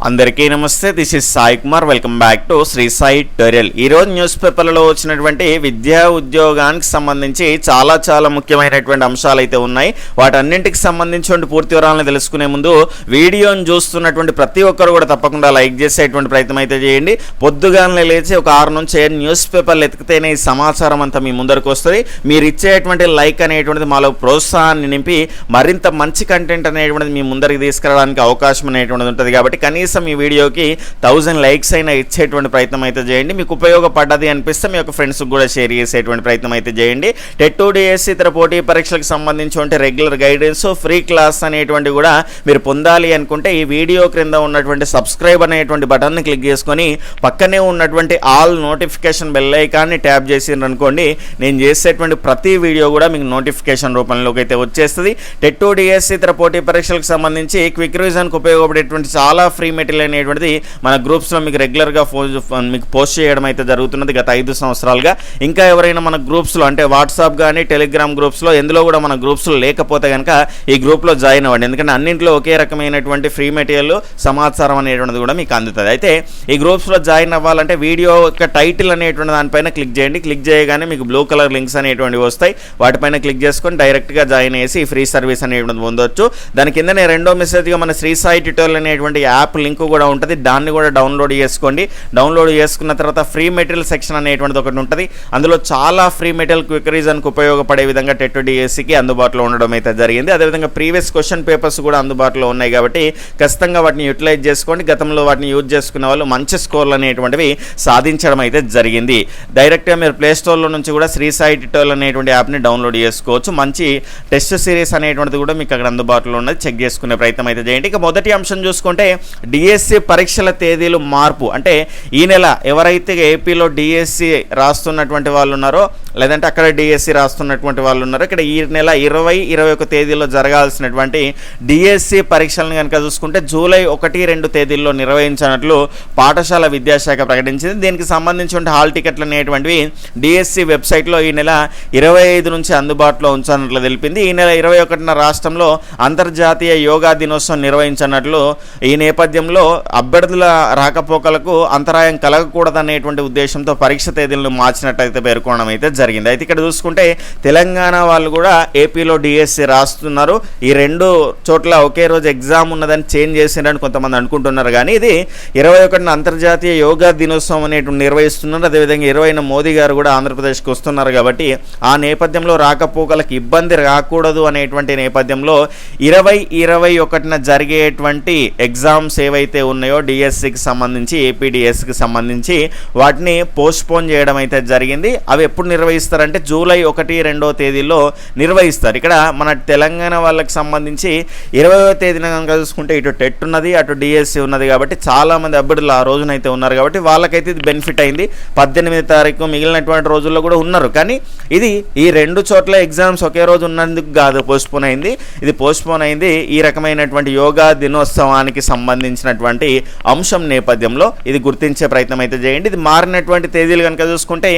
అందరికీ నమస్తే. This is Sai Kumar. Welcome back to Shri Sai tutorial. ఈరోజు న్యూస్ పేపర్లలో వచ్చినటువంటి విద్యా ఉద్యోగానికి సంబంధించి చాలా ముఖ్యమైనటువంటి అంశాలు అయితే ఉన్నాయి. వాటన్నింటికి సంబంధించి పూర్తి వివరాలను తెలుసుకునే ముందు వీడియోని చూస్తున్నటువంటి ప్రతి ఒక్కరు కూడా తప్పకుండా లైక్ చేసేటువంటి ప్రయత్నం అయితే చేయండి. పొద్దుగానే లేచి ఒక 6 నుంచి 7 న్యూస్ పేపర్లు ఎతికితేనే ఈ సమాచారం అంతా మీ ముందరకు వస్తుంది. మీరు ఇచ్చేటువంటి లైక్ అనేటువంటిది మాలో ప్రోత్సాహాన్ని నింపి మరింత మంచి కంటెంట్ అనేటువంటిది మీ ముందరికి తీసుకురావడానికి అవకాశం అనేటువంటిది ఉంటుంది. కాబట్టి కనీసం ఈ వీడియోకి 1000 లైక్స్ అయినా ఇచ్చేటువంటి ప్రయత్నం అయితే చేయండి. మీకు ఉపయోగపడ్డది అనిపిస్తే మీ యొక్క ఫ్రెండ్స్కి కూడా షేర్ చేసేటువంటి ప్రయత్నం అయితే చేయండి. టెట్ 2 డిఎస్సి ఇతర పోటీ పరీక్షలకు సంబంధించి రెగ్యులర్ గైడెన్స్, ఫ్రీ క్లాస్ అనేటువంటి కూడా మీరు పొందాలి అనుకుంటే ఈ వీడియో క్రింద ఉన్నటువంటి సబ్స్క్రైబ్ అనేటువంటి బటన్ని క్లిక్ చేసుకొని పక్కనే ఉన్నటువంటి ఆల్ నోటిఫికేషన్ బెల్ ఐకాన్ని ట్యాప్ చేసిండ్రు అనుకోండి, నేను చేసేటువంటి ప్రతి వీడియో కూడా మీకు నోటిఫికేషన్ రూపంలోకి అయితే వచ్చేస్తుంది. టెట్ 2 డిఎస్సి ఇతర పోటీ పరీక్షలకు సంబంధించి క్విక్ రివిజన్కి ఉపయోగపడేటువంటి చాలా ఫ్రీ మెటీరియల్ అనేటువంటిది మన గ్రూప్స్లో మీకు రెగ్యులర్గా మీకు పోస్ట్ చేయడం అయితే జరుగుతున్నది గత 5 సంవత్సరాలుగా. ఇంకా ఎవరైనా మన గ్రూప్స్లో అంటే వాట్సాప్ కానీ టెలిగ్రామ్ గ్రూప్స్లో ఎందులో కూడా మన గ్రూప్స్లో లేకపోతే కనుక ఈ గ్రూప్లో జాయిన్ అవ్వండి. ఎందుకంటే అన్నింటిలో ఒకే రకమైనటువంటి ఫ్రీ మెటీరియల్ సమాచారం అనేటువంటిది కూడా మీకు అందుతుంది. అయితే ఈ గ్రూప్స్లో జాయిన్ అవ్వాలంటే వీడియో యొక్క టైటిల్ అనేటువంటి దానిపైన క్లిక్ చేయండి. క్లిక్ చేయగానే మీకు బ్లూ కలర్ లింక్స్ అనేటువంటివి వస్తాయి. వాటిపైన క్లిక్ చేసుకొని డైరెక్ట్గా జాయిన్ చేసి ఫ్రీ సర్వీస్ అనేటువంటిది పొందవచ్చు. దాని కిందనే రెండో మెసేజ్గా మన శ్రీ సాయి ట్యూటోరియల్ అనేటువంటి యాప్ లింక్ కూడా ఉంటుంది. దాన్ని కూడా డౌన్లోడ్ చేసుకోండి. డౌన్లోడ్ చేసుకున్న తర్వాత ఫ్రీ మెటీరియల్ సెక్షన్ అనేటువంటిది ఒకటి ఉంటుంది. అందులో చాలా ఫ్రీ మెటీరియల్ క్విక్ రీజన్కి ఉపయోగపడే విధంగా టెట్ డిఎస్సికి అందుబాటులో ఉండడం అయితే జరిగింది. అదేవిధంగా ప్రీవియస్ క్వశ్చన్ పేపర్స్ కూడా అందుబాటులో ఉన్నాయి కాబట్టి ఖచ్చితంగా వాటిని యూటిలైజ్ చేసుకోండి. గతంలో వాటిని యూజ్ చేసుకున్న వాళ్ళు మంచి స్కోర్లు అనేటువంటివి సాధించడం అయితే జరిగింది. డైరెక్ట్గా మీరు ప్లే స్టోర్లో నుంచి కూడా శ్రీ సాయి ట్యూటోరియల్ అనేటువంటి యాప్ని డౌన్లోడ్ చేసుకోవచ్చు. మంచి టెస్ట్ సిరీస్ అనేటువంటిది కూడా మీకు అక్కడ అందుబాటులో ఉన్నది. చెక్ చేసుకునే ప్రయత్నం అయితే చేయండి. ఇక మొదటి అంశం చూసుకుంటే డిఎస్సి పరీక్షల తేదీలు మార్పు. అంటే ఈ నెల ఎవరైతే ఏపీలో డిఎస్సి రాస్తున్నటువంటి వాళ్ళు ఉన్నారో లేదంటే అక్కడ డిఎస్సి రాస్తున్నటువంటి వాళ్ళు ఉన్నారో ఇక్కడ ఈ నెల 20-21 తేదీల్లో జరగాల్సినటువంటి డిఎస్సి పరీక్షలను కనుక చూసుకుంటే జూలై 1-2 తేదీల్లో నిర్వహించినట్లు పాఠశాల విద్యాశాఖ ప్రకటించింది. దీనికి సంబంధించిన హాల్ టికెట్లు అనేటువంటివి డిఎస్సి వెబ్సైట్లో ఈ నెల 25 నుంచి అందుబాటులో ఉంచనున్నట్లు తెలిపింది. ఈ నెల 21న రాష్ట్రంలో అంతర్జాతీయ యోగా దినోత్సవం నిర్వహించినట్లు, ఈ నేపథ్యంలో అభ్యర్థుల రాకపోకలకు అంతరాయం కలగకూడదనేటువంటి ఉద్దేశంతో పరీక్ష తేదీలను మార్చినట్లయితే పేర్కొనడం అయితే జరిగింది. అయితే ఇక్కడ చూసుకుంటే తెలంగాణ వాళ్ళు కూడా ఏపీలో డిఎస్సి రాస్తున్నారు. ఈ 2 చోట్ల ఒకే రోజు ఎగ్జామ్ ఉన్నదని చేంజ్ చేసిందని కొంతమంది అనుకుంటున్నారు. కానీ ఇది 21న అంతర్జాతీయ యోగా దినోత్సవం అనేటువంటి నిర్వహిస్తున్నారు. అదేవిధంగా 20న మోదీ గారు కూడా ఆంధ్రప్రదేశ్కి వస్తున్నారు. కాబట్టి ఆ నేపథ్యంలో రాకపోకలకు ఇబ్బంది రాకూడదు అనేటువంటి నేపథ్యంలో 20-21న జరిగేటువంటి ఎగ్జామ్స్ ఏవైతే ఉన్నాయో డిఎస్సికి సంబంధించి, ఏపీ డిఎస్సికి సంబంధించి వాటిని పోస్ట్పోన్ చేయడం అయితే జరిగింది. అవి ఎప్పుడు నిర్వహిస్తారంటే జూలై 1-2 తేదీల్లో నిర్వహిస్తారు. ఇక్కడ మన తెలంగాణ వాళ్ళకి సంబంధించి 20వ తేదీన కనుక చూసుకుంటే ఇటు టెట్ ఉన్నది, అటు డిఎస్సి ఉన్నది. కాబట్టి చాలామంది అభ్యర్థులు ఆ రోజునైతే ఉన్నారు. కాబట్టి వాళ్ళకైతే ఇది బెనిఫిట్ అయింది. 18వ తారీఖు మిగిలినటువంటి రోజుల్లో కూడా ఉన్నారు. కానీ ఇది ఈ 2 చోట్ల ఎగ్జామ్స్ ఒకే రోజు ఉన్నందుకు కాదు పోస్ట్పోన్ అయింది. ఇది పోస్ట్పోన్ అయింది ఈ రకమైనటువంటి యోగా దినోత్సవానికి సంబంధించినటువంటి అంశం నేపథ్యంలో ఇది గుర్తించే ప్రయత్నం అయితే చేయండి. ఇది మారినటువంటి తేదీలు కనుక చూసుకుంటే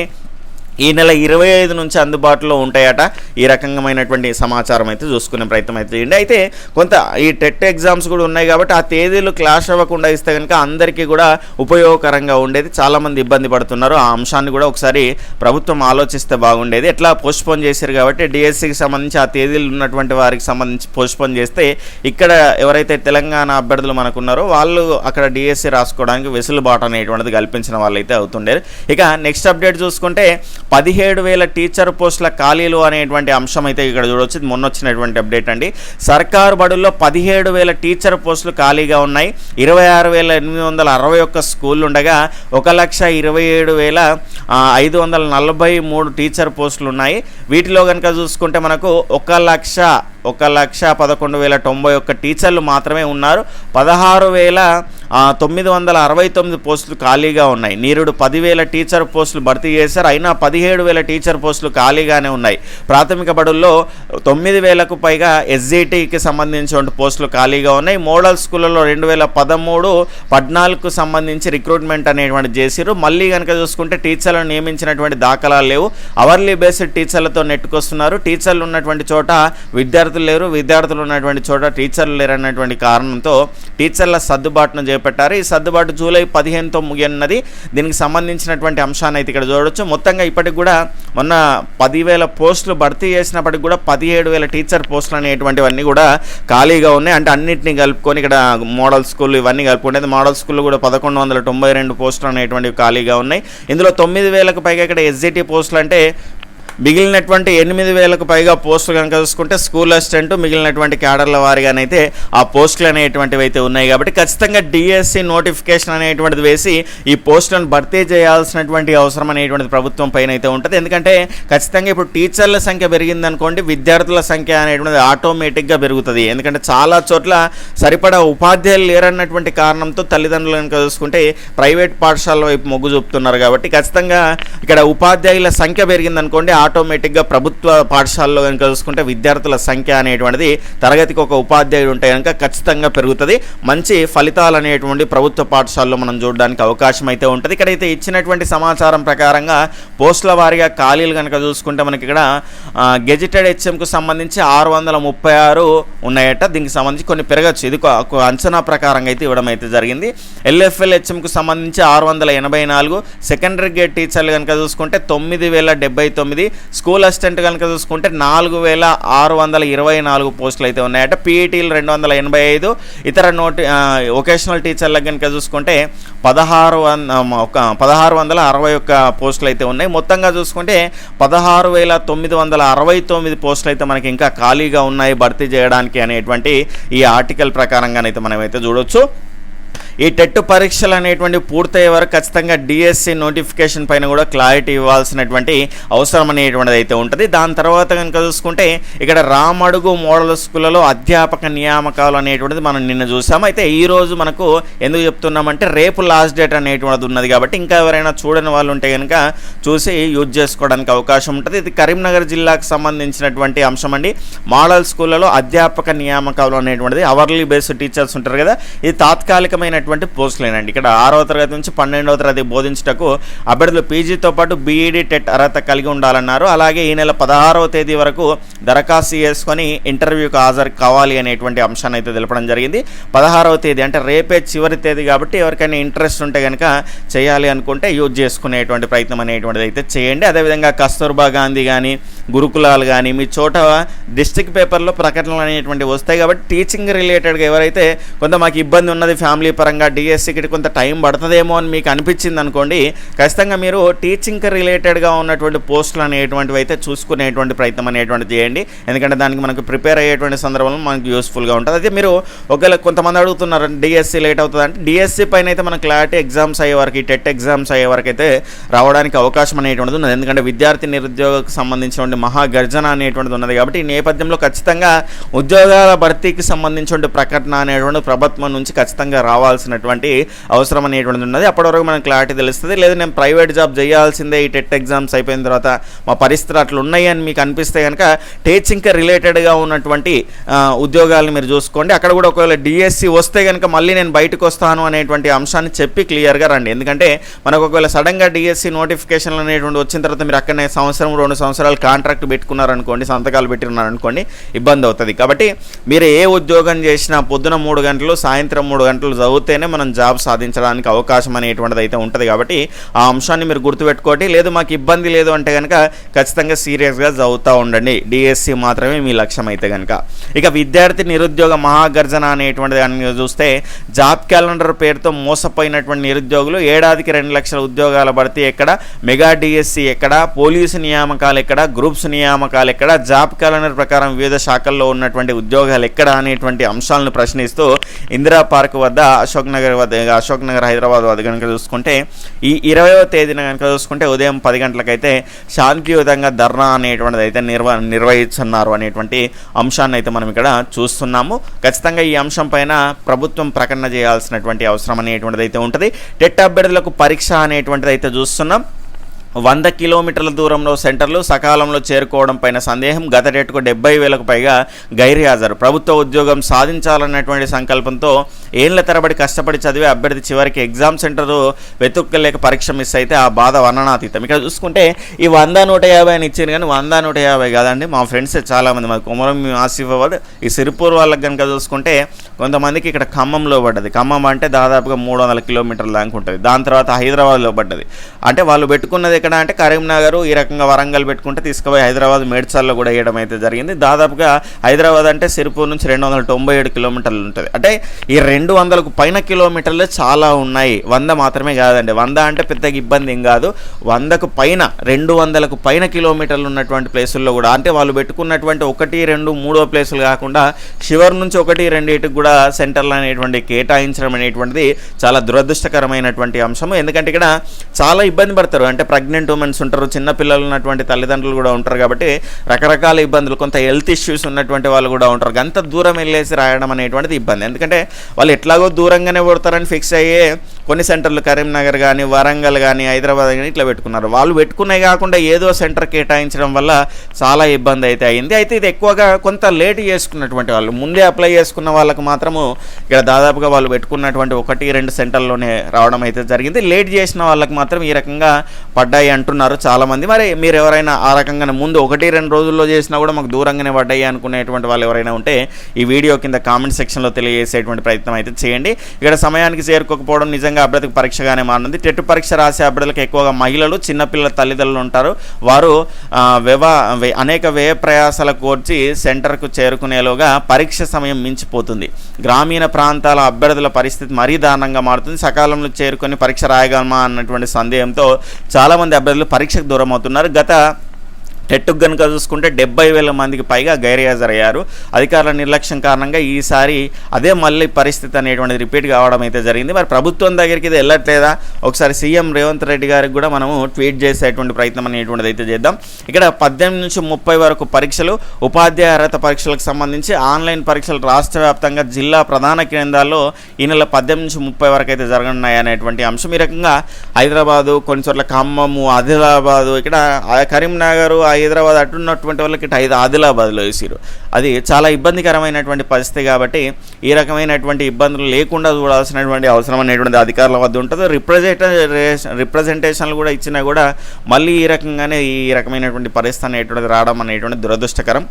ఈ నెల 25 నుంచి అందుబాటులో ఉంటాయట. ఈ రకమైనటువంటి సమాచారం అయితే చూసుకునే ప్రయత్నం అయితే చేయండి. అయితే కొంత ఈ టెట్ ఎగ్జామ్స్ కూడా ఉన్నాయి కాబట్టి ఆ తేదీలు క్లాష్ అవ్వకుండా ఇస్తే కనుక అందరికీ కూడా ఉపయోగకరంగా ఉండేది. చాలామంది ఇబ్బంది పడుతున్నారు. ఆ అంశాన్ని కూడా ఒకసారి ప్రభుత్వం ఆలోచిస్తే బాగుండేది. ఎట్లా పోస్ట్పోన్ చేశారు కాబట్టి డిఎస్సికి సంబంధించి ఆ తేదీలు ఉన్నటువంటి వారికి సంబంధించి పోస్ట్పోన్ చేస్తే ఇక్కడ ఎవరైతే తెలంగాణ అభ్యర్థులు మనకున్నారో వాళ్ళు అక్కడ డిఎస్సి రాసుకోవడానికి వెసులుబాటు అనేటువంటిది కల్పించిన వాళ్ళు అయితే అవుతుండేది. ఇక నెక్స్ట్ అప్డేట్ చూసుకుంటే 17,000 టీచర్ పోస్టుల ఖాళీలు అనేటువంటి అంశం అయితే ఇక్కడ చూడవచ్చు. మొన్న వచ్చినటువంటి అప్డేట్ అండి. సర్కారు బడుల్లో 17,000 టీచర్ పోస్టులు ఖాళీగా ఉన్నాయి. 26,861 స్కూళ్ళు ఉండగా 1,27,543 టీచర్ పోస్టులు ఉన్నాయి. వీటిలో కనుక చూసుకుంటే మనకు 1,11,091 టీచర్లు మాత్రమే ఉన్నారు. 16,969 పోస్టులు ఖాళీగా ఉన్నాయి. నీరుడు 10,000 టీచర్ పోస్టులు భర్తీ చేశారు. అయినా 17,000 టీచర్ పోస్టులు ఖాళీగానే ఉన్నాయి. ప్రాథమిక బడుల్లో 9,000కు పైగా ఎస్జిటికి సంబంధించిన పోస్టులు ఖాళీగా ఉన్నాయి. మోడల్ స్కూళ్ళలో 2013-14కు సంబంధించి రిక్రూట్మెంట్ అనేటువంటి చేసిరు. మళ్ళీ కనుక చూసుకుంటే టీచర్లను నియమించినటువంటి దాఖలాలు లేవు. అవర్లీ బేస్డ్ టీచర్లతో నెట్టుకొస్తున్నారు. టీచర్లు ఉన్నటువంటి చోట విద్యార్థులు లేరు, విద్యార్థులు ఉన్నటువంటి చోట టీచర్లు లేరు అన్నటువంటి కారణంతో టీచర్ల సర్దుబాటును చేపట్టారు. ఈ సర్దుబాటు జూలై 15తో ముగియనున్నది. దీనికి సంబంధించినటువంటి అంశాన్ని అయితే ఇక్కడ చూడవచ్చు. మొత్తంగా ఇప్పటికి కూడా మొన్న 10,000 పోస్టులు భర్తీ చేసినప్పటికి కూడా 17,000 టీచర్ పోస్టులు అనేటువంటివన్నీ కూడా ఖాళీగా ఉన్నాయి. అంటే అన్నింటినీ కలుపుకొని ఇక్కడ మోడల్ స్కూల్ ఇవన్నీ కలుపుకుంటే మోడల్ స్కూల్లో కూడా 1192 పోస్టులు అనేటువంటివి ఖాళీగా ఉన్నాయి. ఇందులో 9,000కు పైగా ఇక్కడ ఎస్జిటి పోస్టులు, అంటే మిగిలినటువంటి 8,000కు పైగా పోస్టులు కనుక చూసుకుంటే స్కూల్ అసిస్టెంట్, మిగిలినటువంటి క్యాడర్ల వారిగానైతే ఆ పోస్టులు అనేటువంటివి అయితే ఉన్నాయి. కాబట్టి ఖచ్చితంగా డిఎస్సి నోటిఫికేషన్ అనేటువంటిది వేసి ఈ పోస్టులను భర్తీ చేయాల్సినటువంటి అవసరం అనేటువంటిది ప్రభుత్వం పైన అయితే ఉంటుంది. ఎందుకంటే ఖచ్చితంగా ఇప్పుడు టీచర్ల సంఖ్య పెరిగిందనుకోండి, విద్యార్థుల సంఖ్య అనేటువంటిది ఆటోమేటిక్గా పెరుగుతుంది. ఎందుకంటే చాలా చోట్ల సరిపడా ఉపాధ్యాయులు లేరన్నటువంటి కారణంతో తల్లిదండ్రులు కనుక చూసుకుంటే ప్రైవేట్ పాఠశాలల వైపు మొగ్గు చూపుతున్నారు. కాబట్టి ఖచ్చితంగా ఇక్కడ ఉపాధ్యాయుల సంఖ్య పెరిగిందనుకోండి, ఆటోమేటిక్గా ప్రభుత్వ పాఠశాలలో కనుక చూసుకుంటే విద్యార్థుల సంఖ్య అనేటువంటిది తరగతికి ఒక ఉపాధ్యాయుడు ఉంటే కనుక ఖచ్చితంగా పెరుగుతుంది. మంచి ఫలితాలు అనేటువంటి ప్రభుత్వ పాఠశాలలో మనం చూడడానికి అవకాశం అయితే ఉంటుంది. ఇక్కడైతే ఇచ్చినటువంటి సమాచారం ప్రకారంగా పోస్టుల వారీగా ఖాళీలు కనుక చూసుకుంటే మనకి ఇక్కడ గెజిటెడ్ హెచ్ఎంకు సంబంధించి 636 ఉన్నాయట. దీనికి సంబంధించి కొన్ని పెరగచ్చు, ఇది అంచనా ప్రకారంగా అయితే ఇవ్వడం అయితే జరిగింది. ఎల్ఎఫ్ఎల్ హెచ్ఎంకు సంబంధించి 684, సెకండరీ గ్రేడ్ టీచర్లు కనుక చూసుకుంటే 9,079, స్కూల్ అసిస్టెంట్ కనుక చూసుకుంటే 4,624 పోస్టులు అయితే ఉన్నాయట. పీఈటీలు 285, ఇతర వొకేషనల్ టీచర్లకు కనుక చూసుకుంటే 1,661 పోస్టులు అయితే ఉన్నాయి. మొత్తంగా చూసుకుంటే 16,969 పోస్టులు అయితే మనకి ఇంకా ఖాళీగా ఉన్నాయి భర్తీ చేయడానికి అనేటువంటి ఈ ఆర్టికల్ ప్రకారంగానైతే మనమైతే చూడొచ్చు. ఈ టెట్ పరీక్షలు అనేటువంటి పూర్తయ్యే వరకు ఖచ్చితంగా డిఎస్సి నోటిఫికేషన్ పైన కూడా క్లారిటీ ఇవ్వాల్సినటువంటి అవసరం అనేటువంటిది అయితే ఉంటుంది. దాని తర్వాత కనుక చూసుకుంటే ఇక్కడ రామడుగు మోడల్ స్కూళ్ళలో అధ్యాపక నియామకాలు అనేటువంటిది మనం నిన్న చూసాము. అయితే ఈరోజు మనకు ఎందుకు చెప్తున్నామంటే రేపు లాస్ట్ డేట్ అనేటువంటిది ఉన్నది. కాబట్టి ఇంకా ఎవరైనా చూడని వాళ్ళు ఉంటే కనుక చూసి యూజ్ చేసుకోవడానికి అవకాశం ఉంటుంది. ఇది కరీంనగర్ జిల్లాకు సంబంధించినటువంటి అంశం అండి. మోడల్ స్కూళ్ళలో అధ్యాపక నియామకాలు అనేటువంటిది అవర్లీ బేస్డ్ టీచర్స్ ఉంటారు కదా, ఇది తాత్కాలికమైన పోస్టులేనండి. ఇక్కడ 6వ తరగతి నుంచి 12వ తరగతి బోధించటకు అభ్యర్థులు పీజీతో పాటు బీఈడీ టెట్ అర్హత కలిగి ఉండాలన్నారు. అలాగే ఈ నెల 16వ తేదీ వరకు దరఖాస్తు చేసుకొని ఇంటర్వ్యూకి హాజరు కావాలి అనేటువంటి అంశాన్ని అయితే తెలపడం జరిగింది. 16వ తేదీ అంటే రేపే చివరి తేదీ కాబట్టి ఎవరికైనా ఇంట్రెస్ట్ ఉంటే కనుక చేయాలి అనుకుంటే యూజ్ చేసుకునేటువంటి ప్రయత్నం అనేటువంటిది అయితే చేయండి. అదేవిధంగా కస్తూర్బా గాంధీ కానీ, గురుకులాలు కానీ మీ చోట డిస్ట్రిక్ట్ పేపర్లో ప్రకటనలు అనేటువంటి వస్తాయి. కాబట్టి టీచింగ్ రిలేటెడ్గా ఎవరైతే కొంత మాకు ఇబ్బంది ఉన్నది ఫ్యామిలీ పరంగా డిఎస్సికి కొంత టైం పడుతుందేమో అని మీకు అనిపించింది అనుకోండి, ఖచ్చితంగా మీరు టీచింగ్ రిలేటెడ్గా ఉన్నటువంటి పోస్టులు అనేటువంటివి అయితే చూసుకునేటువంటి ప్రయత్నం అనేటువంటి చేయండి. ఎందుకంటే దానికి మనకు ప్రిపేర్ అయ్యేటువంటి సందర్భంలో మనకు యూస్ఫుల్గా ఉంటుంది. అయితే మీరు ఒకవేళ కొంతమంది అడుగుతున్నారు డిఎస్సి లేట్ అవుతుంది అంటే, డిఎస్సి పైన అయితే మన క్లారిటీ ఎగ్జామ్స్ అయ్యే వరకు, ఈ టెట్ ఎగ్జామ్స్ అయ్యే వరకు అయితే రావడానికి అవకాశం అనేటువంటిది ఉన్నది. ఎందుకంటే విద్యార్థి నిరుద్యోగకు సంబంధించినటువంటి మహాగర్జన అనేటువంటిది ఉన్నది. కాబట్టి ఈ నేపథ్యంలో ఖచ్చితంగా ఉద్యోగాల భర్తీకి సంబంధించిన ప్రకటన అనేటువంటి ప్రభుత్వం నుంచి ఖచ్చితంగా రావాల్సినటువంటి అవసరం అనేటువంటిది ఉన్నది. అప్పటి వరకు మనకు క్లారిటీ తెలుస్తుంది. లేదు నేను ప్రైవేట్ జాబ్ చేయాల్సిందే ఈ టెట్ ఎగ్జామ్స్ అయిపోయిన తర్వాత, మా పరిస్థితులు అట్లా ఉన్నాయి అని మీకు అనిపిస్తే కనుక టీచింగ్కి రిలేటెడ్గా ఉన్నటువంటి ఉద్యోగాలను మీరు చూసుకోండి. అక్కడ కూడా ఒకవేళ డిఎస్సి వస్తే కనుక మళ్ళీ నేను బయటకు వస్తాను అనేటువంటి అంశాన్ని చెప్పి క్లియర్గా రండి. ఎందుకంటే మనకు ఒకవేళ సడన్గా డిఎస్సి నోటిఫికేషన్లు అనేటువంటి వచ్చిన తర్వాత మీరు అక్కడనే 1-2 సంవత్సరాలు కాంట్రాక్ట్ పెట్టుకున్నారనుకోండి, సంతకాలు పెట్టుకున్నారనుకోండి, ఇబ్బంది అవుతుంది. కాబట్టి మీరు ఏ ఉద్యోగం చేసినా పొద్దున 3 గంటలు, సాయంత్రం 3 గంటలు చదివితేనే మనం జాబ్ సాధించడానికి అవకాశం అనేటువంటిది అయితే ఉంటుంది. కాబట్టి ఆ అంశాన్ని మీరు గుర్తుపెట్టుకోండి. లేదు మాకు ఇబ్బంది లేదు అంటే కనుక ఖచ్చితంగా సీరియస్గా చదువుతూ ఉండండి. డిఎస్సి మాత్రమే మీ లక్ష్యం అయితే కనుక. ఇక విద్యార్థి నిరుద్యోగ మహాగర్జన అనేటువంటిది కనుక చూస్తే జాబ్ క్యాలెండర్ పేరుతో మోసపోయినటువంటి నిరుద్యోగులు ఏడాదికి 2 లక్షల ఉద్యోగాల భర్తీ ఎక్కడ, మెగా డిఎస్సి ఎక్కడ, పోలీసు నియామకాలు ఎక్కడ, గ్రూప్స్ నియామకాలు ఎక్కడ, జాబ్ క్యాలెండర్ ప్రకారం వివిధ శాఖల్లో ఉన్నటువంటి ఉద్యోగాలు ఎక్కడ అనేటువంటి అంశాలను ప్రశ్నిస్తూ ఇందిరా పార్క్ వద్ద అశోక్ నగర్ హైదరాబాద్ వద్ద కనుక చూసుకుంటే ఈ 20వ తేదీన కనుక చూసుకుంటే ఉదయం 10 గంటలకైతే శాంతియుతంగా ధర్నా అనేటువంటిది అయితే నిర్వహిస్తున్నారు అనేటువంటి అంశాన్ని అయితే మనం ఇక్కడ చూస్తున్నాము. ఖచ్చితంగా ఈ అంశం పైన ప్రభుత్వం ప్రకటన చేయాల్సినటువంటి అవసరం అనేటువంటిది అయితే ఉంటుంది. టెట్ అభ్యర్థులకు పరీక్ష అనేటువంటిది అయితే చూస్తున్నాం. 100 కిలోమీటర్ల దూరంలో సెంటర్లు సకాలంలో చేరుకోవడం పైన సందేహం. గత రేటుకు 70,000కు పైగా గైర్హాజరు. ప్రభుత్వ ఉద్యోగం సాధించాలన్నటువంటి సంకల్పంతో ఏళ్ల తరబడి కష్టపడి చదివే అభ్యర్థి చివరికి ఎగ్జామ్ సెంటరు వెతుక్కలేక పరీక్ష మిస్ అయితే ఆ బాధ వర్ణనాతీతం. ఇక్కడ చూసుకుంటే ఈ 100-150 అని ఇచ్చారు కానీ 100-150 కాదండి. మా ఫ్రెండ్స్ చాలామంది మాది కొమరం ఆసిఫాబాద్ ఈ సిరిపూర్ వాళ్ళకి కనుక చూసుకుంటే కొంతమందికి ఇక్కడ ఖమ్మంలో పడ్డది. ఖమ్మం అంటే దాదాపుగా 300 కిలోమీటర్ల దాకా ఉంటుంది. దాని తర్వాత హైదరాబాద్లో పడ్డది. అంటే వాళ్ళు పెట్టుకున్నది ఎక్కడ అంటే కరీంనగర్, ఈ రకంగా వరంగల్ పెట్టుకుంటే తీసుకుపోయి హైదరాబాద్ మేడ్చల్లో కూడా వేయడం అయితే జరిగింది. దాదాపుగా హైదరాబాద్ అంటే సిరిపూర్ నుంచి 297 కిలోమీటర్లు ఉంటుంది. అంటే ఈ 200కు పైన కిలోమీటర్లు చాలా ఉన్నాయి. 100 మాత్రమే కాదండి. 100 అంటే పెద్దగా ఇబ్బంది ఏం కాదు. 100కు పైన 200కు పైన కిలోమీటర్లు ఉన్నటువంటి ప్లేసుల్లో కూడా అంటే వాళ్ళు పెట్టుకున్నటువంటి 1, 2, 3 ప్లేసులు కాకుండా చివరి నుంచి 1, 2 కూడా సెంటర్లు అనేటువంటి కేటాయించడం అనేటువంటిది చాలా దురదృష్టకరమైనటువంటి అంశము. ఎందుకంటే ఇక్కడ చాలా ఇబ్బంది పడతారు. అంటే ప్రెగ్నెంట్ ఉమెన్స్ ఉంటారు, చిన్నపిల్లలు ఉన్నటువంటి తల్లిదండ్రులు కూడా ఉంటారు. కాబట్టి రకరకాల ఇబ్బందులు, కొంత హెల్త్ ఇష్యూస్ ఉన్నటువంటి వాళ్ళు కూడా ఉంటారు. అంత దూరం వెళ్ళేసి రాయడం అనేటువంటిది ఇబ్బంది. ఎందుకంటే వాళ్ళు ఎట్లాగో దూరంగానే పడతారని ఫిక్స్ అయ్యే కొన్ని సెంటర్లు కరీంనగర్ కానీ, వరంగల్ కానీ, హైదరాబాద్ కానీ ఇట్లా పెట్టుకున్నారు. వాళ్ళు పెట్టుకునే కాకుండా ఏదో సెంటర్ కేటాయించడం వల్ల చాలా ఇబ్బంది అయితే అయింది. అయితే ఇది ఎక్కువగా కొంత లేట్ చేసుకున్నటువంటి వాళ్ళు, ముందే అప్లై చేసుకున్న వాళ్ళకు మాత్రము ఇక్కడ దాదాపుగా వాళ్ళు పెట్టుకున్నటువంటి 1-2 సెంటర్లోనే రావడం అయితే జరిగింది. లేట్ చేసిన వాళ్ళకి మాత్రం ఈ రకంగా పడ్డాయి అంటున్నారు చాలామంది. మరి మీరు ఎవరైనా ఆ రకంగానే ముందు 1-2 రోజుల్లో చేసినా కూడా మాకు దూరంగానే పడ్డాయి అనుకునేటువంటి వాళ్ళు ఎవరైనా ఉంటే ఈ వీడియో కింద కామెంట్ సెక్షన్లో తెలియజేసేటువంటి ప్రయత్నం అయితే చేయండి. ఇక్కడ సమయానికి చేరుకోకపోవడం నిజంగా అభ్యర్థికి పరీక్షగానే మారింది. టెట్ పరీక్ష రాసే అభ్యర్థులకు ఎక్కువగా మహిళలు, చిన్నపిల్లల తల్లిదండ్రులు ఉంటారు. వారు అనేక వ్యయ ప్రయాసాల కోర్చి సెంటర్కు చేరుకునేలోగా పరీక్ష సమయం మించిపోతుంది. గ్రామీణ ప్రాంతాల అభ్యర్థుల పరిస్థితి మరీ దారుణంగా మారుతుంది. సకాలంలో చేరుకొని పరీక్ష రాయగలమా అన్నటువంటి సందేహంతో చాలామంది అభ్యర్థులు పరీక్షకు దూరం అవుతున్నారు. గత టెట్కు కనుక చూసుకుంటే 70,000 మందికి పైగా గైర్హాజరయ్యారు. అధికారుల నిర్లక్ష్యం కారణంగా ఈసారి అదే మళ్ళీ పరిస్థితి అనేటువంటిది రిపీట్ కావడం అయితే జరిగింది. మరి ప్రభుత్వం దగ్గరికి ఇది వెళ్ళట్లేదా? ఒకసారి సీఎం రేవంత్ రెడ్డి గారికి కూడా మనము ట్వీట్ చేసేటువంటి ప్రయత్నం అనేటువంటిది అయితే చేద్దాం. ఇక్కడ 18 నుంచి 30 వరకు పరీక్షలు, ఉపాధ్యాయ అర్హత పరీక్షలకు సంబంధించి ఆన్లైన్ పరీక్షలు రాష్ట్ర వ్యాప్తంగా జిల్లా ప్రధాన కేంద్రాల్లో ఈ నెల 18 నుంచి 30 వరకు అయితే జరగనున్నాయి అనేటువంటి అంశం. ఈ రకంగా హైదరాబాదు, కొన్ని చోట్ల ఖమ్మము, ఆదిలాబాదు, ఇక్కడ కరీంనగర్, హైదరాబాద్ అటున్నటువంటి వాళ్ళకి ఆదిలాబాద్లో వేసారు. అది చాలా ఇబ్బందికరమైనటువంటి పరిస్థితి. కాబట్టి ఈ రకమైనటువంటి ఇబ్బందులు లేకుండా చూడాల్సినటువంటి అవసరం అనేటువంటిది అధికారుల వద్ద ఉంటుంది. రిప్రజెంటేషన్లు కూడా ఇచ్చినా కూడా మళ్ళీ ఈ రకంగానే ఈ రకమైనటువంటి పరిస్థితి అనేటువంటిది రావడం అనేటువంటిది దురదృష్టకరం.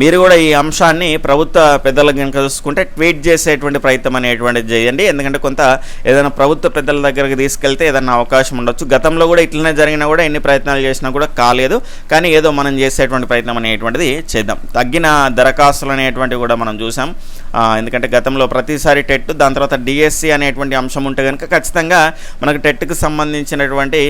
మీరు కూడా ఈ అంశాన్ని ప్రభుత్వ పెద్దలకు కనుక చూసుకుంటే ట్వీట్ చేసేటువంటి ప్రయత్నం అనేటువంటిది చేయండి. ఎందుకంటే కొంత ఏదైనా ప్రభుత్వ పెద్దల దగ్గరికి తీసుకెళ్తే ఏదైనా అవకాశం ఉండొచ్చు. గతంలో కూడా ఇట్లనే జరిగినా కూడా ఎన్ని ప్రయత్నాలు చేసినా కూడా కాలేదు. కానీ ఏదో మనం చేసేటువంటి ప్రయత్నం అనేటువంటిది చేద్దాం. తగ్గిన దరఖాస్తులు అనేటువంటివి కూడా మనం చూసాం. ఎందుకంటే గతంలో ప్రతిసారి టెట్, దాని తర్వాత డిఎస్సి అనేటువంటి అంశం ఉంటే కనుక ఖచ్చితంగా మనకు టెట్కి సంబంధించినటువంటి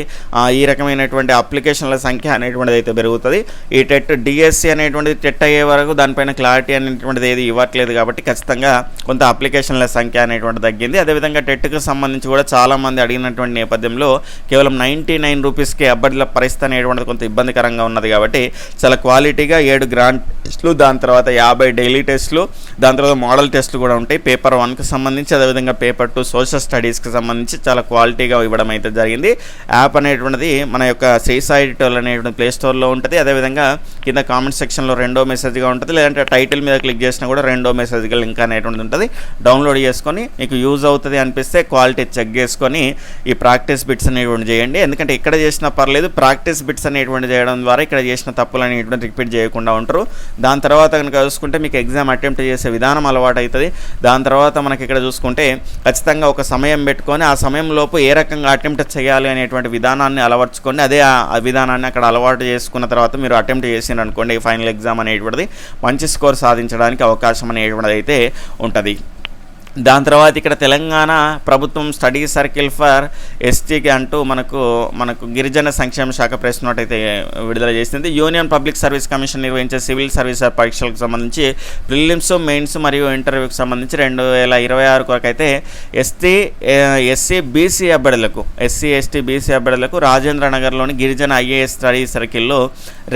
ఈ రకమైనటువంటి అప్లికేషన్ల సంఖ్య అనేటువంటిది అయితే పెరుగుతుంది. ఈ టెట్ డిఎస్సి అనేటువంటిది టెట్ అయ్యే వరకు దానిపైన క్లారిటీ అనేటువంటిది ఏది ఇవ్వట్లేదు. కాబట్టి ఖచ్చితంగా కొంత అప్లికేషన్ల సంఖ్య అనేటువంటిది తగ్గింది. అదేవిధంగా టెట్కి సంబంధించి కూడా చాలామంది అడిగినటువంటి నేపథ్యంలో కేవలం 99 రూపీస్కి అభ్యర్థుల పరిస్థితి అనేటువంటిది కొంత ఇబ్బందికరంగా ఉన్నది. కాబట్టి చాలా క్వాలిటీగా 7 గ్రాండ్ టెస్టులు, దాని తర్వాత 50 డైలీ టెస్టులు, దాని తర్వాత మోడల్ టెస్టులు కూడా ఉంటాయి. పేపర్ 1కి సంబంధించి, అదేవిధంగా పేపర్ 2 సోషల్ స్టడీస్కి సంబంధించి చాలా క్వాలిటీగా ఇవ్వడం అయితే జరిగింది. యాప్ అనేటువంటిది మన యొక్క శ్రీ సాయి ట్యూటోరియల్ అనేటువంటి ప్లే స్టోర్లో ఉంటుంది. అదేవిధంగా కింద కామెంట్ సెక్షన్లో 2వ మెసేజ్గా ఉంటుంది. లేదంటే టైటిల్ మీద క్లిక్ చేసినా కూడా 2వ మెసేజ్గా లింక్ అనేటువంటిది ఉంటుంది. డౌన్లోడ్ చేసుకొని మీకు యూజ్ అవుతుంది అనిపిస్తే క్వాలిటీ చెక్ చేసుకొని ఈ ప్రాక్టీస్ బిట్స్ అనేటువంటి చేయండి. ఎందుకంటే ఇక్కడ చేసినా పర్లేదు, ప్రాక్టీస్ బిట్స్ అనేటువంటి చేయడం ద్వారా ఇక్కడ చేసిన తప్పులు అనేటువంటి రిపీట్ చేయకుండా ఉంటారు. దాని తర్వాత కనుక చూసుకుంటే మీకు ఎగ్జామ్ అటెంప్ట్ చేసే విధానం అలవాటు అవుతుంది. దాని తర్వాత మనకి ఇక్కడ చూసుకుంటే ఖచ్చితంగా ఒక సమయం పెట్టుకొని ఆ సమయంలోపు ఏ రకంగా అటెంప్ట్ చేయాలి అనేటువంటి విధానాన్ని అలవర్చుకొని అదే ఆ విధానాన్ని అక్కడ అలవాటు చేసుకున్న తర్వాత మీరు అటెంప్ట్ చేసినారు అనుకోండి, ఫైనల్ ఎగ్జామ్ అనేటువంటిది మంచి స్కోర్ సాధించడానికి అవకాశం అనేటువంటిది అయితే ఉంటుంది. దాని తర్వాత ఇక్కడ తెలంగాణ ప్రభుత్వం స్టడీ సర్కిల్ ఫర్ ఎస్టీకి అంటూ మనకు గిరిజన సంక్షేమ శాఖ ప్రెస్ నోట్ అయితే విడుదల చేసింది. యూనియన్ పబ్లిక్ సర్వీస్ కమిషన్ నిర్వహించే సివిల్ సర్వీస్ పరీక్షలకు సంబంధించి ప్రిలిమ్స్, మెయిన్స్ మరియు ఇంటర్వ్యూకి సంబంధించి 2026 కొరకు అయితే ఎస్సీ, ఎస్టీ, బీసీ అభ్యర్థులకు రాజేంద్ర నగర్లోని గిరిజన ఐఏఎస్ స్టడీ సర్కిల్లో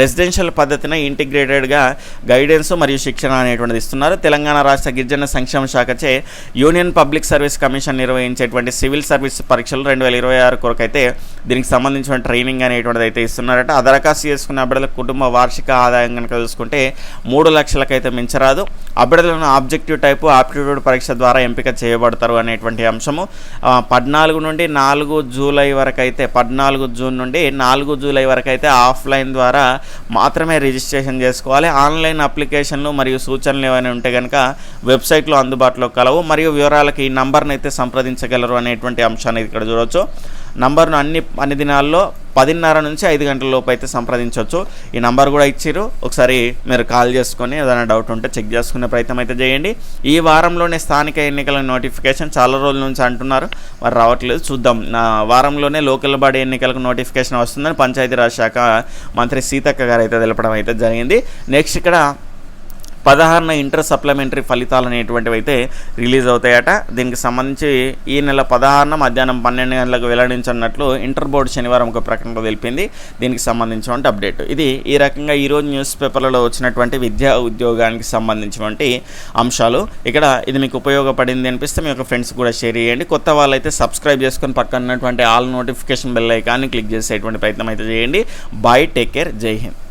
రెసిడెన్షియల్ పద్ధతిన ఇంటిగ్రేటెడ్గా గైడెన్స్ మరియు శిక్షణ అనేటువంటిది ఇస్తున్నారు. తెలంగాణ రాష్ట్ర గిరిజన సంక్షేమ శాఖచే యూనియన్ పబ్లిక్ సర్వీస్ కమిషన్ నిర్వహించేటువంటి సివిల్ సర్వీస్ పరీక్షలు 2026 కొరకు అయితే దీనికి సంబంధించిన ట్రైనింగ్ అనేటువంటిది అయితే ఇస్తున్నారట. దరఖాస్తు చేసుకున్న అభ్యర్థుల కుటుంబ వార్షిక ఆదాయం కనుక చూసుకుంటే 3 లక్షలకైతే మించరాదు. అభ్యర్థులను ఆబ్జెక్టివ్ టైపు ఆప్టిట్యూడ్ పరీక్ష ద్వారా ఎంపిక చేయబడతారు అనేటువంటి అంశము. 14 నుండి 4 జూలై వరకు అయితే 14 జూన్ నుండి 4 జూలై వరకు అయితే ఆఫ్లైన్ ద్వారా మాత్రమే రిజిస్ట్రేషన్ చేసుకోవాలి. ఆన్లైన్ అప్లికేషన్లు మరియు సూచనలు ఏమైనా ఉంటే కనుక వెబ్సైట్లో అందుబాటులో కలవు. మరియు వివరాలకి ఈ నంబర్ని అయితే సంప్రదించగలరు అనేటువంటి అంశాన్ని ఇక్కడ చూడవచ్చు. నంబర్ను అన్ని దినాల్లో 10:30 నుంచి 5 గంటల లోపు అయితే సంప్రదించవచ్చు. ఈ నంబర్ కూడా ఇచ్చిర్రు, ఒకసారి మీరు కాల్ చేసుకొని ఏదైనా డౌట్ ఉంటే చెక్ చేసుకునే ప్రయత్నం అయితే చేయండి. ఈ వారంలోనే స్థానిక ఎన్నికల నోటిఫికేషన్ చాలా రోజుల నుంచి అంటున్నారు, మరి రావట్లేదు. చూద్దాం, వారంలోనే లోకల్ బాడీ ఎన్నికలకు నోటిఫికేషన్ వస్తుందని పంచాయతీరాజ్ శాఖ మంత్రి సీతక్క గారు అయితే తెలపడం అయితే జరిగింది. నెక్స్ట్ ఇక్కడ 16న ఇంటర్ సప్లిమెంటరీ ఫలితాలు అనేటువంటివి అయితే రిలీజ్ అవుతాయట. దీనికి సంబంధించి ఈ నెల 16న మధ్యాహ్నం 12 గంటలకు వెల్లడించనున్నట్లు ఇంటర్ బోర్డు శనివారం ఒక ప్రకటనలో తెలిపింది. దీనికి సంబంధించినటువంటి అప్డేట్ ఇది. ఈ రకంగా ఈరోజు న్యూస్ పేపర్లలో వచ్చినటువంటి విద్యా ఉద్యోగానికి సంబంధించినటువంటి అంశాలు. ఇక్కడ ఇది మీకు ఉపయోగపడింది అనిపిస్తే మీ యొక్క ఫ్రెండ్స్ కూడా షేర్ చేయండి. కొత్త వాళ్ళైతే సబ్స్క్రైబ్ చేసుకొని పక్కన ఉన్నటువంటి ఆల్ నోటిఫికేషన్ బెల్ ఐకాన్ని క్లిక్ చేసేటువంటి ప్రయత్నం అయితే చేయండి. బాయ్, టేక్ కేర్, జై హింద్.